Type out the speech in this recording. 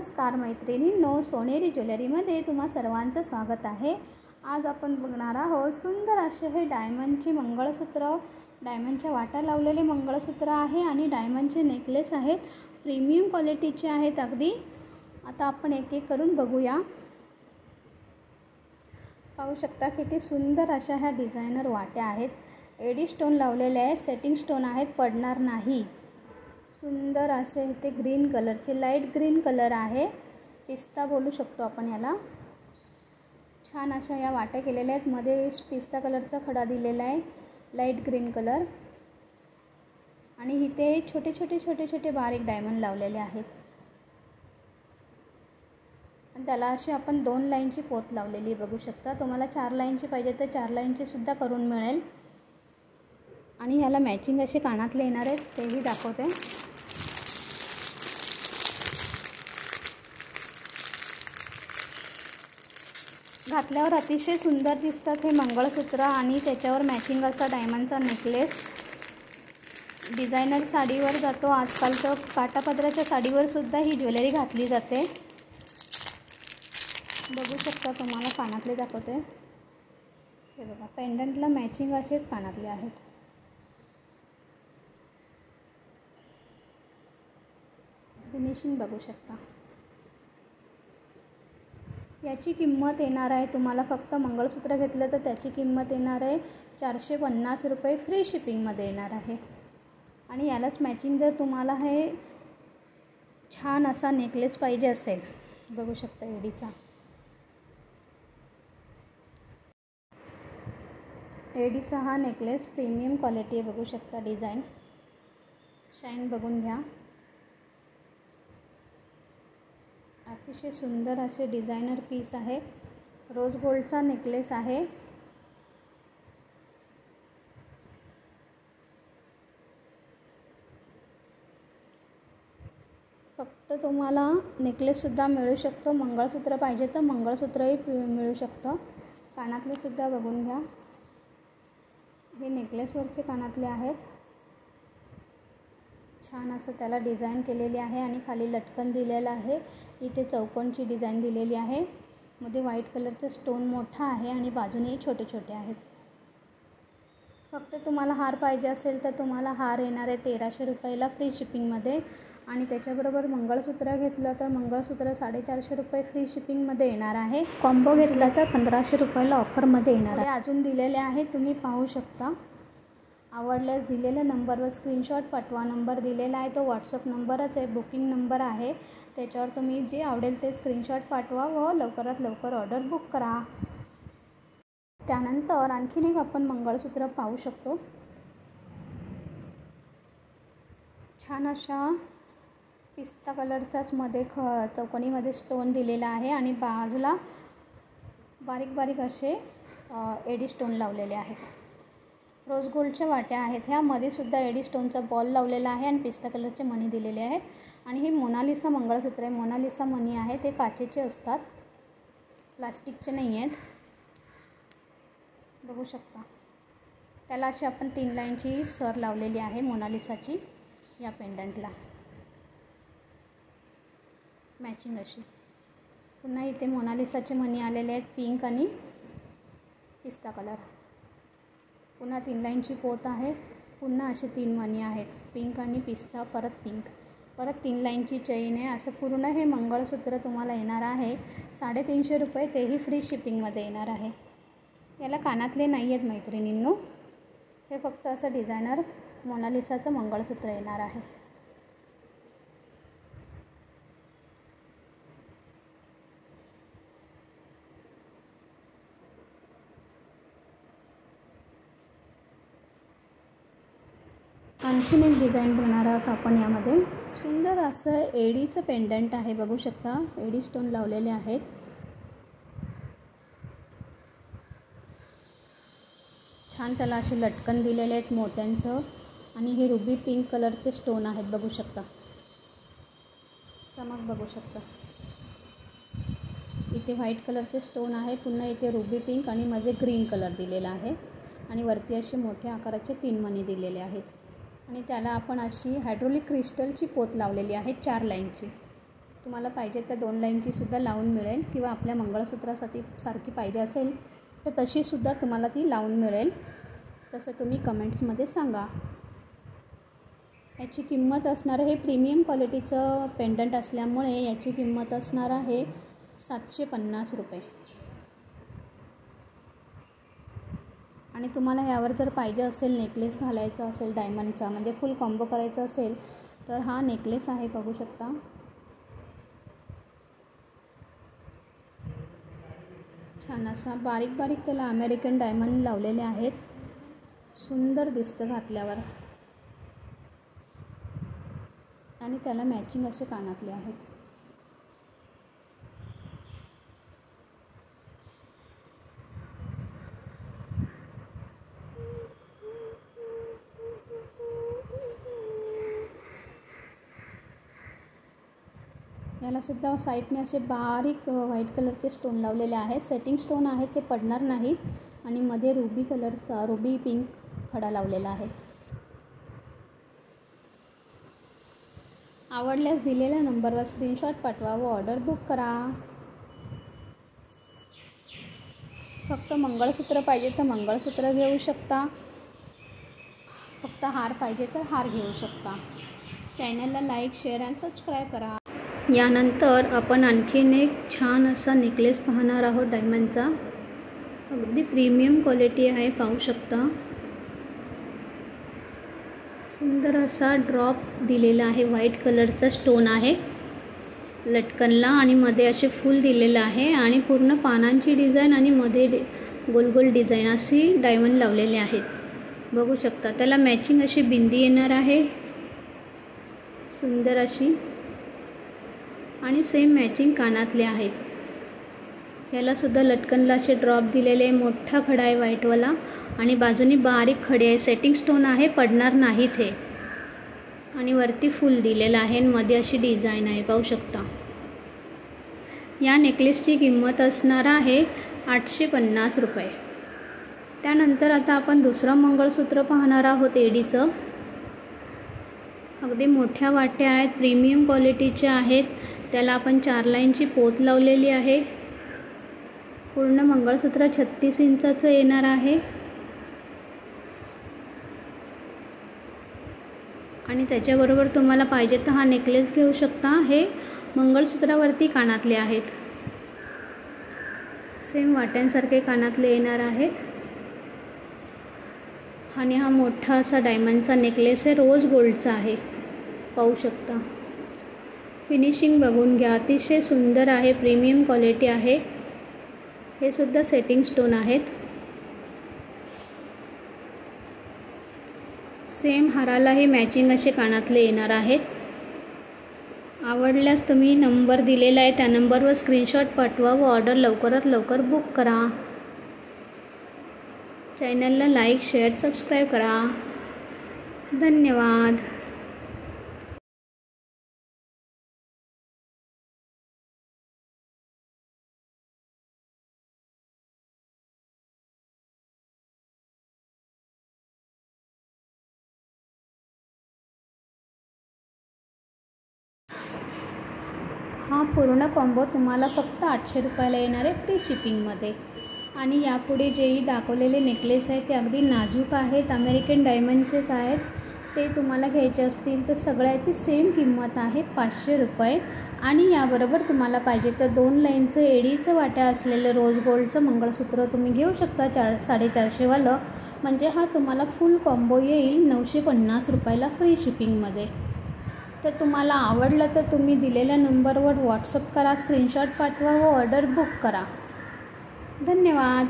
नमस्कार मैत्रिणींनो, सोनेरी ज्वेलरीमध्ये तुम्हा सर्वांचं स्वागत आहे। आज आपण बघणार आहोत सुंदर असे हे डायमंडचे मंगळसूत्र, डायमंडच्या वाटा लावलेले मंगळसूत्र आहे आणि डायमंडचे नेकलेस आहेत। प्रीमियम क्वालिटीचे आहेत अगदी। आता आपण एक एक करून बघूया। पाहू शकता किती सुंदर अशा ह्या डिझायनर वाट्या आहेत। एडी स्टोन लावलेले आहे, सेटिंग स्टोन आहेत, पडणार नाही। सुंदर असे ते ग्रीन कलरचे, लाईट ग्रीन कलर आहे, पिस्ता बोलू शकतो आपण याला। छान अशा या वाट्या केलेल्या आहेत, मध्ये पिस्ता कलरचा खडा दिलेला आहे, लाईट ग्रीन कलर। आणि इथे छोटे छोटे छोटे छोटे बारीक डायमंड लावलेले आहेत आणि त्याला अशी आपण 2 लाईनची पोत लावलेली बघू शकता। तुम्हाला 4 लाईनची पाहिजे तर 4 लाईनची सुद्धा करून मिळेल। आणि याला मॅचिंग असे कानातले येणार आहेत, तेही दाखवते। घातल्यावर अतिशय सुंदर दिसतात हे मंगळसूत्र आणि त्याच्यावर मॅचिंग असा डायमंडचा नेकलेस। डिझायनर साडीवर जातो, आजकाल तर काठापदराच्या साडीवर सुद्धा ही ज्वेलरी घातली जाते। बघू शकता, तुम्हाला कानातले दाखवते। हे बघा, पेंडंटला मॅचिंग असेच कानातले आहेत। फिनिशिंग बघू शकता। याची किंमत येणार आहे तुम्हाला, फक्त मंगळसूत्र घेतलं तर त्याची किंमत येणार आहे 450 रुपये, फ्री शिपिंगमध्ये येणार आहे। आणि यालाच मॅचिंग जर तुम्हाला हे छान असा नेकलेस पाहिजे असेल, बघू शकता एडीचा। एडीचा हा नेकलेस प्रीमियम क्वालिटी आहे, बघू शकता। डिझाईन शाईन बघून घ्या। अतिशय सुंदर असे डिझायनर पीस आहे। रोज गोल्डचा नेकलेस आहे। फक्त तुम्हाला नेकलेससुद्धा मिळू शकतो, मंगळसूत्र पाहिजे तर मंगळसूत्रही मिळू शकतं। कानातले सुद्धा बघून घ्या। हे नेकलेसवरचे कानातले आहेत। छान असं त्याला डिझाईन केलेली आहे आणि खाली लटकन दिलेलं आहे। इथे चौकोनची डिझाईन दिलेली आहे, मध्ये व्हाईट कलरचा स्टोन मोठा आहे आणि बाजूनेही छोटे छोटे आहेत। फक्त तुम्हाला हार पाहिजे असेल तर तुम्हाला हार येणार आहे 1300 रुपयाला, फ्री शिपिंगमध्ये। आणि त्याच्याबरोबर मंगळसूत्र घेतलं तर मंगळसूत्र 450 रुपये फ्री शिपिंगमध्ये येणार आहे। कॉम्बो घेतला तर 1500 रुपयाला ऑफरमध्ये येणार आहे। अजून दिलेले आहे, तुम्ही पाहू शकता। आवडल्यास दिलेल्या नंबरवर स्क्रीनशॉट पाठवा। नंबर दिलेला आहे तो व्हॉट्सअप नंबरच आहे, बुकिंग नंबर आहे। त्याच्यावर तुम्ही जे आवडेल ते स्क्रीनशॉट पाठवा व लवकरात लवकर ऑर्डर बुक करा। त्यानंतर आणखीन एक आपण मंगळसूत्र पाहू शकतो। छान अशा पिस्ता कलरचाच मध्ये चौकोनीमध्ये स्टोन दिलेला आहे आणि बाजूला बारीक बारीक असे एडी स्टोन लावलेले आहेत। रोज गोल्डच्या वाट्या आहेत ह्या, मध्ये सुद्धा एडी स्टोनचा बॉल लावलेला आहे आणि पिस्ता कलरचे मणी दिलेले आहेत। आणि हे मोनालिसा मंगळसूत्र आहे, मोनालिसा मणी आहे, ते काचेचे असतात, प्लास्टिकचे नाही आहेत, बघू शकता। त्याला अशी आपण 3 लाईनची सर लावलेली आहे मोनालिसाची या पेंडंटला, मॅचिंग अशी। पुन्हा इथे मोनालिसाचे मणी आलेले आहेत, पिंक आणि पिस्ता कलर। पुन्हा 3 लाईनची पोत आहे, पुन्हा असे 3 मणी आहेत, पिंक आणि पिस्ता, परत पिंक, परत 3 लाईनची चेन आहे। असं पूर्ण हे मंगळसूत्र तुम्हाला येणार आहे 350 रुपये, तेही फ्री शिपिंगमध्ये येणार आहे। याला कानातले नाही आहेत मैत्रिणींनो, हे फक्त असं डिझायनर मोनालिसाचं मंगळसूत्र येणार आहे। आणखीन एक डिझाईन बघणार आहोत आपण यामध्ये। सुंदर असं एडीचं पेंडंट आहे, बघू शकता। एडी स्टोन लावलेले आहेत। छान त्याला असे लटकन दिलेले आहेत मोत्यांचं आणि हे रुबी पिंक कलरचे स्टोन आहेत, बघू शकता। चमक बघू शकता। इथे व्हाईट कलरचे स्टोन आहे, पुन्हा इथे रुबी पिंक आणि मध्ये ग्रीन कलर दिलेला आहे आणि वरती असे मोठ्या आकाराचे 3 मणी दिलेले आहेत। आणि त्याला आपण अशी हायड्रोलिक क्रिस्टलची पोत लावलेली आहे 4 लाईनची। तुम्हाला पाहिजे त्या 2 लाईनची सुद्धा लावून मिळेल, किंवा आपल्या मंगळसूत्रासाठी सारखी पाहिजे असेल तर तशीसुद्धा तुम्हाला ती लावून मिळेल. तसं तुम्ही कमेंट्समध्ये सांगा. याची किंमत असणार आहे, हे प्रीमियम क्वालिटीचं पेंडंट असल्यामुळे याची किंमत असणार आहे 750 रुपये. आणि तुम्हाला यावर जर पाहिजे असेल नेकलेस घालायचा असेल डायमंडचा, म्हणजे फुल कॉम्बो करायचा असेल तर हा नेकलेस आहे, बघू शकता. छान असा बारीक बारीक त्याला अमेरिकन डायमंड लावलेले आहेत. सुंदर दिसतं घातल्यावर. आणि त्याला मॅचिंग असे कानातले आहेत. यालासुद्धा साईडने असे बारीक व्हाईट कलरचे स्टोन लावलेले आहेत. सेटिंग स्टोन आहेत, ते पडणार नाहीत. आणि मध्ये रुबी कलरचा, रुबी पिंक खडा लावलेला आहे. आवडल्यास दिलेल्या नंबरवर स्क्रीनशॉट पाठवा व ऑर्डर बुक करा. फक्त मंगळसूत्र पाहिजे तर मंगळसूत्र घेऊ शकता, फक्त हार पाहिजे तर हार घेऊ शकता. चॅनलला लाईक, शेअर आणि सबस्क्राईब करा. यानंतर आपण आणखीन एक छान असा नेकलेस पाहणार आहोत डायमंडचा. अगदी प्रीमियम क्वालिटी आहे, पाहू शकता. सुंदर असा ड्रॉप दिलेला आहे. व्हाईट कलरचा स्टोन आहे लटकनला, आणि मध्ये असे फूल दिलेलं आहे. आणि पूर्ण पानांची डिझाईन आणि मध्ये गोल गोल डिझाईन अशी डायमंड लावलेले आहेत, बघू शकता. त्याला मॅचिंग अशी बिंदी येणार आहे, सुंदर अशी. आणि सेम मॅचिंग कानातले आहेत. यालासुद्धा लटकनला असे ड्रॉप दिलेले. मोठा खडा आहे व्हाईटवाला, आणि बाजूनी बारीक खडे आहे. सेटिंग स्टोन आहे, पडणार नाहीत हे. आणि वरती फूल दिलेलं आहे, मध्ये अशी डिझाईन आहे, पाहू शकता. या नेकलेसची किंमत असणार आहे 850 रुपये. त्यानंतर आता आपण दुसरं मंगळसूत्र पाहणार आहोत एडीचं. अगदी मोठ्या वाट्या आहेत, प्रीमियम क्वालिटीचे आहेत. त्याला आपण 4 लाईनची पोत लावलेली आहे. पूर्ण मंगळसूत्र 36 इंचाचं येणार आहे. आणि त्याच्याबरोबर तुम्हाला पाहिजे तर हा नेकलेस घेऊ शकता. हे मंगळसूत्रावरती कानातले आहेत, सेम वाट्यांसारखे कानातले येणार आहेत. आणि हा मोठा असा डायमंडचा नेकलेस आहे, रोज गोल्डचा आहे, पाहू शकता. फिनिशिंग बघून घ्या, अतिशय सुंदर आहे, प्रीमियम क्वालिटी आहे. हे सुद्धा सेटिंग स्टोन आहेत. सेम हारालाही मॅचिंग असे कानातले येणार आहेत. आवडल्यास तुम्ही नंबर दिलेला आहे त्या नंबरवर स्क्रीनशॉट पाठवा व ऑर्डर लवकरात लवकर बुक करा. चॅनलला लाईक, शेअर, सबस्क्राईब करा. धन्यवाद. हा पूर्ण कॉम्बो तुम्हाला फक्त 800 रुपयाला येणार आहे, फ्री शिपिंगमध्ये. आणि यापुढे जेही दाखवलेले नेकलेस आहेत ते अगदी नाजूक आहेत, अमेरिकन डायमंडचेच आहेत. ते तुम्हाला घ्यायचे असतील तर सगळ्याची सेम किंमत आहे 500 रुपये. आणि याबरोबर तुम्हाला पाहिजे तर 2 लाईनचं एडीचं वाट्या असलेलं रोज गोल्डचं मंगळसूत्र तुम्ही घेऊ शकता 450वालं. म्हणजे हा तुम्हाला फुल कॉम्बो येईल 950 रुपयाला, फ्री शिपिंगमध्ये. तर तुम्हाला आवडलं तर तुम्ही दिलेल्या नंबरवर व्हॉट्सअप करा, स्क्रीनशॉट पाठवा व ऑर्डर बुक करा. धन्यवाद.